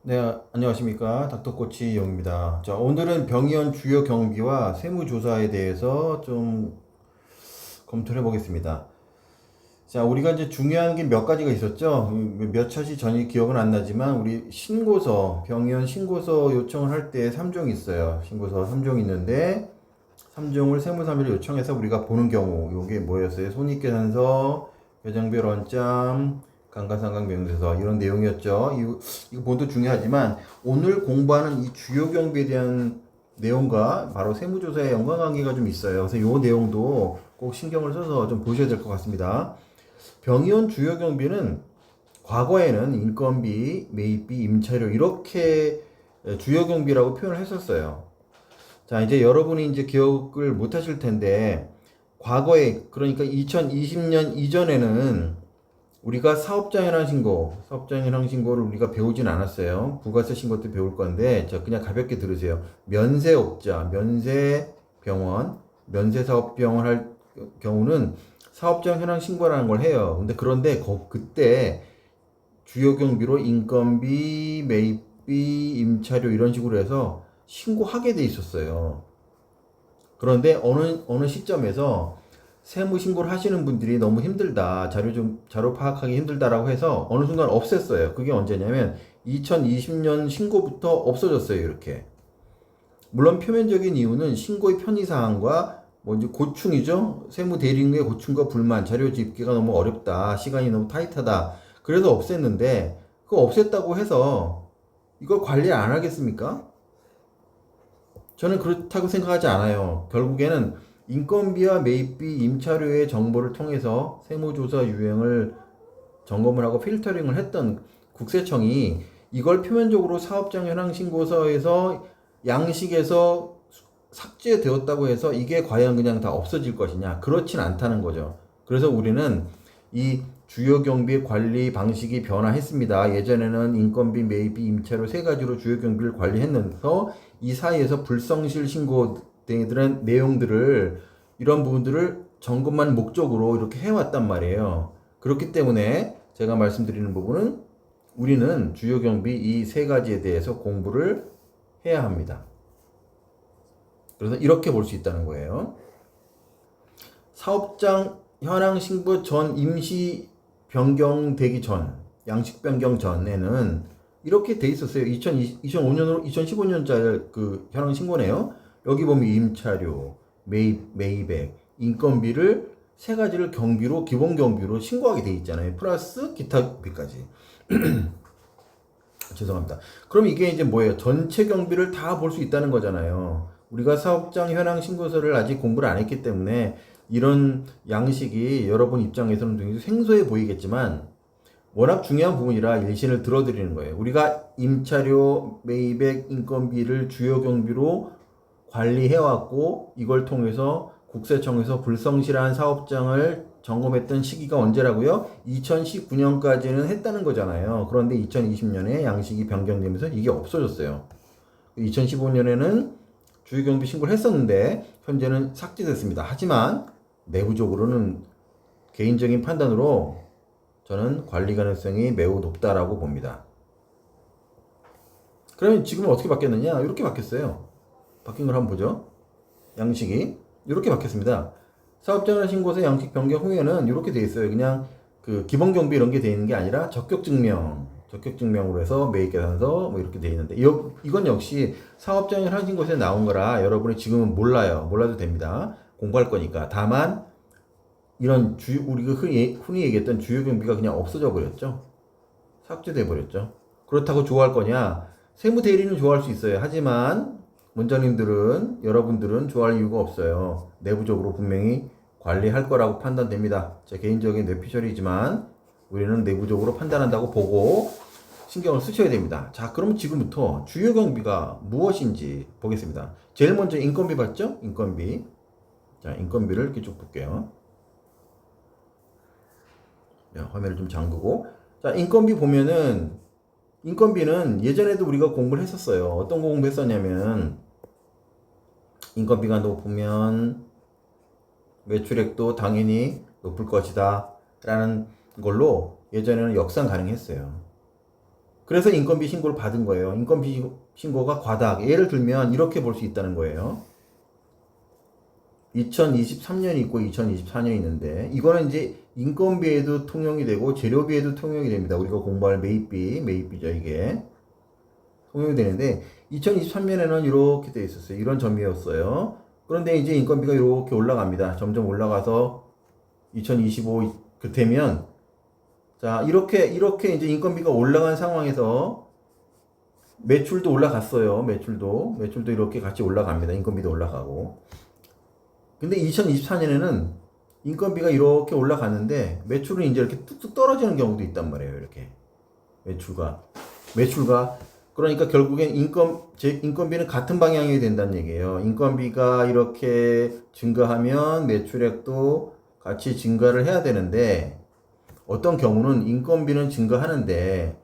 네, 안녕하십니까. 닥터코치 영입니다. 자, 오늘은 병의원 주요 경비와 세무조사에 대해서 좀 검토를 해보겠습니다. 자, 우리가 이제 중요한 게 몇 가지가 있었죠. 몇 차시 전이 기억은 안 나지만, 우리 신고서, 병의원 신고서 요청을 할 때 3종이 있어요. 신고서 3종이 있는데, 3종을 세무사무를 요청해서 우리가 보는 경우, 요게 뭐였어요? 손익계산서, 배정별 원점, 감가상각명세서 이런 내용이었죠. 이거 본도 중요하지만 오늘 공부하는 이 주요 경비에 대한 내용과 바로 세무조사의 연관관계가 좀 있어요. 그래서 이 내용도 꼭 신경을 써서 좀 보셔야 될 것 같습니다. 병이원 주요 경비는 과거에는 인건비, 매입비, 임차료 이렇게 주요 경비라고 표현을 했었어요. 자, 이제 여러분이 이제 기억을 못 하실 텐데, 과거에, 그러니까 2020년 이전에는 우리가 사업자 현황 신고, 사업자 현황 신고를 우리가 배우진 않았어요. 부가세 신고 때 배울 건데, 저 그냥 가볍게 들으세요. 면세업자, 면세병원, 면세사업병원 할 경우는 사업자 현황 신고라는 걸 해요. 그런데 그때 주요 경비로 인건비, 매입비, 임차료 이런 식으로 해서 신고하게 돼 있었어요. 그런데 어느 시점에서 세무 신고를 하시는 분들이 너무 힘들다. 자료 파악하기 힘들다라고 해서 어느 순간 없앴어요. 그게 언제냐면 2020년 신고부터 없어졌어요. 이렇게. 물론 표면적인 이유는 신고의 편의사항과 뭐 이제 고충이죠. 세무 대리인의 고충과 불만, 자료 집계가 너무 어렵다. 시간이 너무 타이트하다. 그래서 없앴는데 그거 없앴다고 해서 이걸 관리 안 하겠습니까? 저는 그렇다고 생각하지 않아요. 결국에는 인건비와 매입비, 임차료의 정보를 통해서 세무조사 유형을 점검을 하고 필터링을 했던 국세청이 이걸 표면적으로 사업장 현황 신고서에서 양식에서 삭제되었다고 해서 이게 과연 그냥 다 없어질 것이냐? 그렇진 않다는 거죠. 그래서 우리는 이 주요 경비 관리 방식이 변화했습니다. 예전에는 인건비, 매입비, 임차료 세 가지로 주요 경비를 관리했는서 이 사이에서 불성실 신고 등의 내용들을 이런 부분들을 점검한 목적으로 이렇게 해왔단 말이에요. 그렇기 때문에 제가 말씀드리는 부분은 우리는 주요 경비 이 세 가지에 대해서 공부를 해야 합니다. 그래서 이렇게 볼 수 있다는 거예요. 사업장 현황 신고 전 임시 변경되기 전, 양식 변경 전에는 이렇게 돼 있었어요. 2005년으로 2015년자의 그 현황 신고네요. 여기 보면 임차료, 매입액, 인건비를 세 가지를 경비로 기본 경비로 신고하게 돼 있잖아요. 플러스 기타비까지. 죄송합니다. 그럼 이게 이제 뭐예요? 전체 경비를 다 볼 수 있다는 거잖아요. 우리가 사업장 현황 신고서를 아직 공부를 안 했기 때문에 이런 양식이 여러분 입장에서는 굉장히 생소해 보이겠지만 워낙 중요한 부분이라 일신을 들어드리는 거예요. 우리가 임차료, 매입액, 인건비를 주요 경비로 관리해왔고 이걸 통해서 국세청에서 불성실한 사업장을 점검했던 시기가 언제라고요? 2019년까지는 했다는 거잖아요. 그런데 2020년에 양식이 변경되면서 이게 없어졌어요. 2015년에는 주요경비 신고를 했었는데 현재는 삭제됐습니다. 하지만 내부적으로는 개인적인 판단으로 저는 관리 가능성이 매우 높다라고 봅니다. 그러면 지금은 어떻게 바뀌었느냐? 이렇게 바뀌었어요. 바뀐 걸 한번 보죠. 양식이 이렇게 바뀌었습니다. 사업장을 신고서 양식 변경 후에는 이렇게 돼 있어요. 그냥 그 기본 경비 이런 게 돼 있는 게 아니라 적격 증명으로 해서 매입 계산서 뭐 이렇게 돼 있는데 이건 역시 사업장을 하신 곳에 나온 거라 여러분이 지금은 몰라요. 몰라도 됩니다. 공부할 거니까. 다만 이런 우리가 흔히 얘기했던 주요 경비가 그냥 없어져 버렸죠. 삭제돼 버렸죠. 그렇다고 좋아할 거냐? 세무 대리는 좋아할 수 있어요. 하지만 원장님들은 여러분들은 좋아할 이유가 없어요. 내부적으로 분명히 관리할 거라고 판단됩니다. 제 개인적인 뇌피셜이지만 우리는 내부적으로 판단한다고 보고 신경을 쓰셔야 됩니다. 자, 그럼 지금부터 주요 경비가 무엇인지 보겠습니다. 제일 먼저 인건비 봤죠? 인건비. 자, 인건비를 이렇게 쭉 볼게요. 자, 화면을 좀 잠그고. 자, 인건비 보면은 인건비는 예전에도 우리가 공부를 했었어요. 어떤 거 공부했었냐면 인건비가 높으면 매출액도 당연히 높을 것이다 라는 걸로 예전에는 역산 가능했어요. 그래서 인건비 신고를 받은 거예요. 인건비 신고가 과다하게. 예를 들면 이렇게 볼 수 있다는 거예요. 2023년이 있고 2024년이 있는데 이거는 이제 인건비에도 통용이 되고 재료비에도 통용이 됩니다. 우리가 공부할 매입비죠 이게. 통용이 되는데 2023년에는 이렇게 돼 있었어요. 이런 점이었어요. 그런데 이제 인건비가 이렇게 올라갑니다. 점점 올라가서 2025 되면 자 이렇게 이제 인건비가 올라간 상황에서 매출도 올라갔어요. 매출도 이렇게 같이 올라갑니다. 인건비도 올라가고. 근데 2024년에는 인건비가 이렇게 올라갔는데 매출은 이제 이렇게 뚝뚝 떨어지는 경우도 있단 말이에요. 이렇게 매출가 그러니까 결국엔 인건비는 같은 방향이 된다는 얘기예요. 인건비가 이렇게 증가하면 매출액도 같이 증가를 해야 되는데 어떤 경우는 인건비는 증가하는데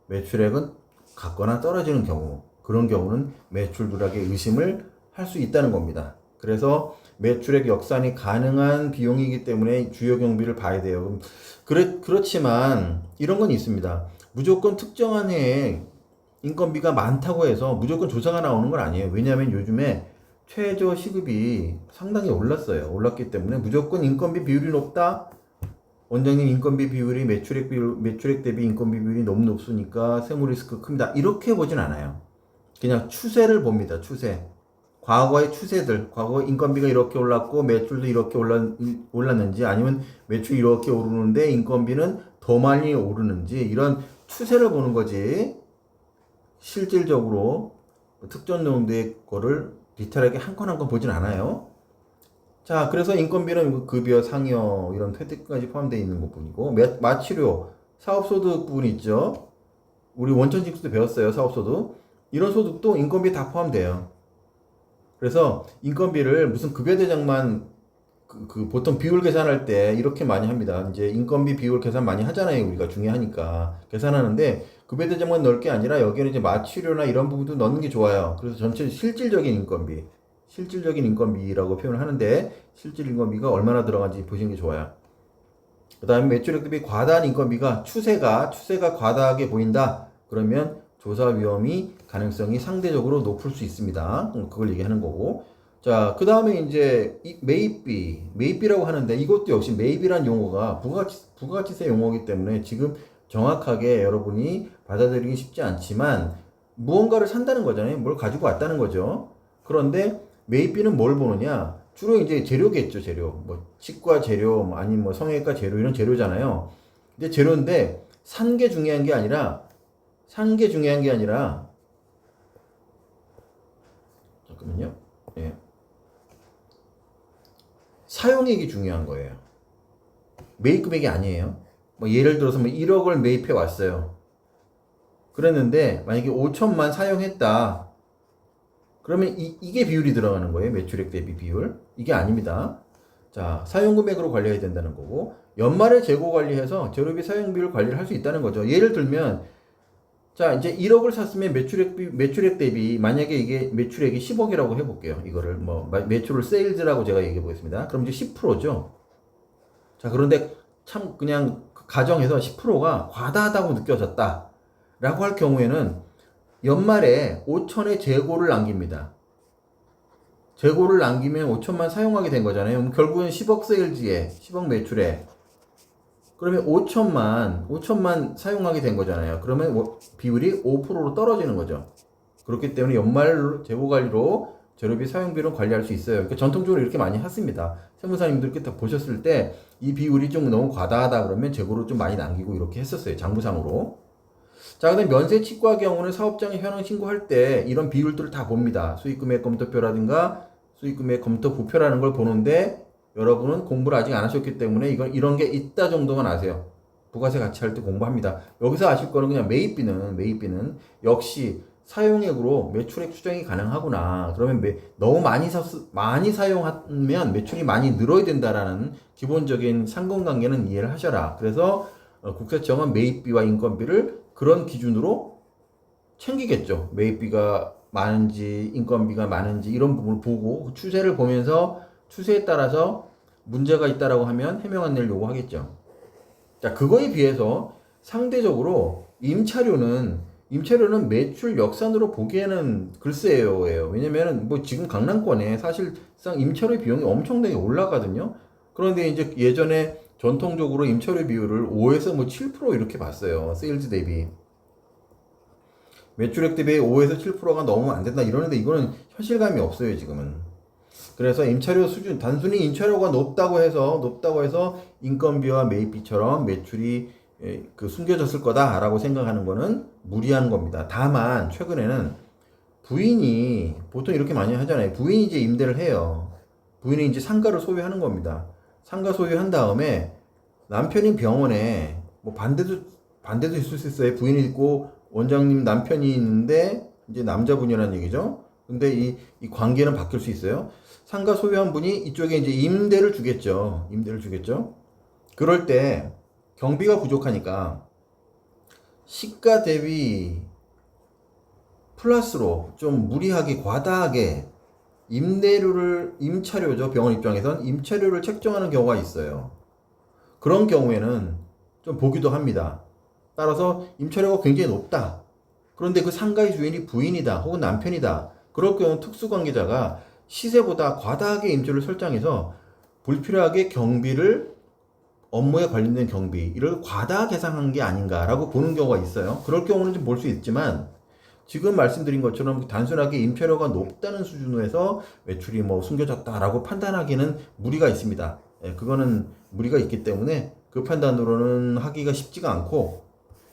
매출액은 같거나 떨어지는 경우, 그런 경우는 매출 누락의 의심을 할 수 있다는 겁니다. 그래서 매출액 역산이 가능한 비용이기 때문에 주요 경비를 봐야 돼요. 그렇지만 이런 건 있습니다. 무조건 특정한 해에 인건비가 많다고 해서 무조건 조사가 나오는 건 아니에요. 왜냐하면 요즘에 최저 시급이 상당히 올랐어요. 올랐기 때문에 무조건 인건비 비율이 높다. 원장님 인건비 비율이 매출액 대비 인건비 비율이 너무 높으니까 세무 리스크 큽니다. 이렇게 보진 않아요. 그냥 추세를 봅니다. 추세. 과거의 추세들, 과거 인건비가 이렇게 올랐고 매출도 이렇게 올랐는지 아니면 매출이 이렇게 오르는데 인건비는 더 많이 오르는지 이런 추세를 보는 거지 실질적으로 특정 정도의 거를 디테일하게 한 건 한 건 보진 않아요. 자, 그래서 인건비는 급여, 상여 이런 혜택까지 포함되어 있는 부분이고 마취료, 사업소득 부분 있죠. 우리 원천징수도 배웠어요. 사업소득. 이런 소득도 인건비 다 포함돼요. 그래서 인건비를 무슨 급여대장만 보통 비율 계산할 때 이렇게 많이 합니다. 이제 인건비 비율 계산 많이 하잖아요. 우리가 중요하니까 계산하는데 급여대장만 넣을 게 아니라 여기는 이제 마취료나 이런 부분도 넣는 게 좋아요. 그래서 전체 실질적인 인건비라고 표현을 하는데 실질 인건비가 얼마나 들어간지 보시는 게 좋아요. 그 다음에 매출액 대비 과다한 인건비가 추세가 과다하게 보인다. 그러면 조사 위험이 가능성이 상대적으로 높을 수 있습니다. 그걸 얘기하는 거고. 자, 그 다음에 이제 매입비라고 하는데 이것도 역시 매입이란 용어가 부가가치세 용어이기 때문에 지금 정확하게 여러분이 받아들이기 쉽지 않지만 무언가를 산다는 거잖아요. 뭘 가지고 왔다는 거죠. 그런데 매입비는 뭘 보느냐? 주로 이제 재료겠죠, 재료. 뭐 치과 재료, 아니면 뭐 성형외과 재료 이런 재료잖아요. 근데 재료인데 산 게 중요한 게 아니라 잠깐만요. 예. 사용액이 중요한 거예요. 매입 금액이 아니에요. 뭐 예를 들어서 뭐 1억을 매입해 왔어요. 그랬는데 만약에 5천만 사용했다. 그러면 이게 비율이 들어가는 거예요. 매출액 대비 비율. 이게 아닙니다. 자, 사용 금액으로 관리해야 된다는 거고 연말에 재고 관리해서 재료비 사용 비율 관리를 할 수 있다는 거죠. 예를 들면 자, 이제 1억을 샀으면 매출액 대비 만약에 이게 매출액이 10억이라고 해볼게요. 이거를 뭐 매출을 세일즈라고 제가 얘기해 보겠습니다. 그럼 이제 10%죠. 자, 그런데 참 그냥 가정에서 10%가 과다하다고 느껴졌다. 라고 할 경우에는 연말에 5천의 재고를 남깁니다. 재고를 남기면 5천만 사용하게 된 거잖아요. 그럼 결국은 10억 세일즈에 10억 매출에 그러면 5천만 사용하게 된 거잖아요. 그러면 비율이 5%로 떨어지는 거죠. 그렇기 때문에 연말 재고 관리로 재료비 사용비를 관리할 수 있어요. 그러니까 전통적으로 이렇게 많이 했습니다. 세무사님들께 딱 보셨을 때 이 비율이 좀 너무 과다하다 그러면 재고를 좀 많이 남기고 이렇게 했었어요. 장부상으로. 자, 그다음 면세 치과 경우는 사업장에 현황 신고할 때 이런 비율들을 다 봅니다. 수익금액 검토표라든가 수익금액 검토 부표라는 걸 보는데 여러분은 공부를 아직 안 하셨기 때문에 이런 게 있다 정도만 아세요. 부가세 같이 할 때 공부합니다. 여기서 아실 거는 그냥 매입비는 역시 사용액으로 매출액 추정이 가능하구나. 그러면 너무 많이 사용하면 매출이 많이 늘어야 된다라는 기본적인 상관관계는 이해를 하셔라. 그래서 국세청은 매입비와 인건비를 그런 기준으로 챙기겠죠. 매입비가 많은지 인건비가 많은지 이런 부분을 보고 추세를 보면서 추세에 따라서 문제가 있다라고 하면 해명 안내를 요구하겠죠. 자, 그거에 비해서 상대적으로 임차료는 매출 역산으로 보기에는 글쎄요예요. 왜냐면은 뭐 지금 강남권에 사실상 임차료 비용이 엄청나게 올라가거든요. 그런데 이제 예전에 전통적으로 임차료 비율을 5에서 뭐 7% 이렇게 봤어요. 세일즈 대비. 매출액 대비 5에서 7%가 너무 안 된다 이러는데 이거는 현실감이 없어요, 지금은. 그래서 임차료 수준, 단순히 임차료가 높다고 해서 인건비와 매입비처럼 매출이 그 숨겨졌을 거다라고 생각하는 거는 무리한 겁니다. 다만 최근에는 부인이 보통 이렇게 많이 하잖아요. 부인이 이제 임대를 해요. 부인이 이제 상가를 소유하는 겁니다. 상가 소유한 다음에 남편이 병원에 뭐 반대도 있을 수 있어요. 부인이 있고 원장님 남편이 있는데 이제 남자분이라는 얘기죠. 근데 이 관계는 바뀔 수 있어요. 상가 소유한 분이 이쪽에 이제 임대를 주겠죠. 임대를 주겠죠. 그럴 때 경비가 부족하니까 시가 대비 플러스로 좀 무리하게 과다하게 임차료죠. 병원 입장에선 임차료를 책정하는 경우가 있어요. 그런 경우에는 좀 보기도 합니다. 따라서 임차료가 굉장히 높다. 그런데 그 상가의 주인이 부인이다 혹은 남편이다. 그럴 경우 특수관계자가 시세보다 과다하게 임차료를 설정해서 불필요하게 경비를 업무에 관련된 경비를 과다 계상한 게 아닌가라고 보는 경우가 있어요. 그럴 경우는 좀 볼 수 있지만 지금 말씀드린 것처럼 단순하게 임차료가 높다는 수준에서 매출이 뭐 숨겨졌다라고 판단하기는 무리가 있습니다. 예, 그거는 무리가 있기 때문에 그 판단으로는 하기가 쉽지가 않고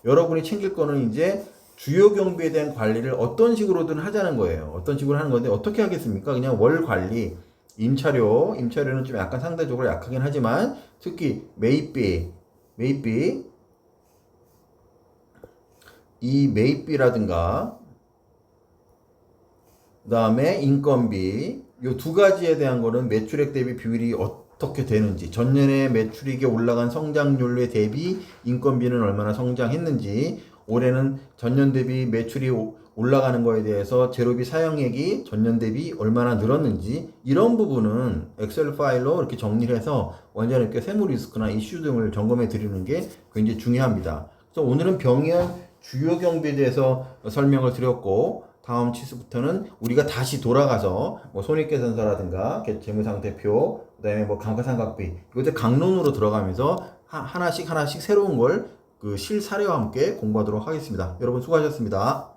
여러분이 챙길 거는 이제 주요 경비에 대한 관리를 어떤 식으로든 하자는 거예요. 어떤 식으로 하는 건데 어떻게 하겠습니까? 그냥 월 관리, 임차료는 좀 약간 상대적으로 약하긴 하지만 특히 매입비, 이 매입비라든가 그다음에 인건비 요 두 가지에 대한 거는 매출액 대비 비율이 어떻게 되는지 전년에 매출액이 올라간 성장률에 대비 인건비는 얼마나 성장했는지 올해는 전년 대비 매출이 올라가는 거에 대해서 재료비 사용액이 전년 대비 얼마나 늘었는지 이런 부분은 엑셀 파일로 이렇게 정리를 해서 원자력계 세무 리스크나 이슈 등을 점검해 드리는 게 굉장히 중요합니다. 그래서 오늘은 병현 주요 경비에 대해서 설명을 드렸고 다음 치수부터는 우리가 다시 돌아가서 뭐 손익계산서라든가 재무상태표 그다음에 뭐 감가상각비 이것들 강론으로 들어가면서 하나씩 새로운 걸 그 실사례와 함께 공부하도록 하겠습니다. 여러분 수고하셨습니다.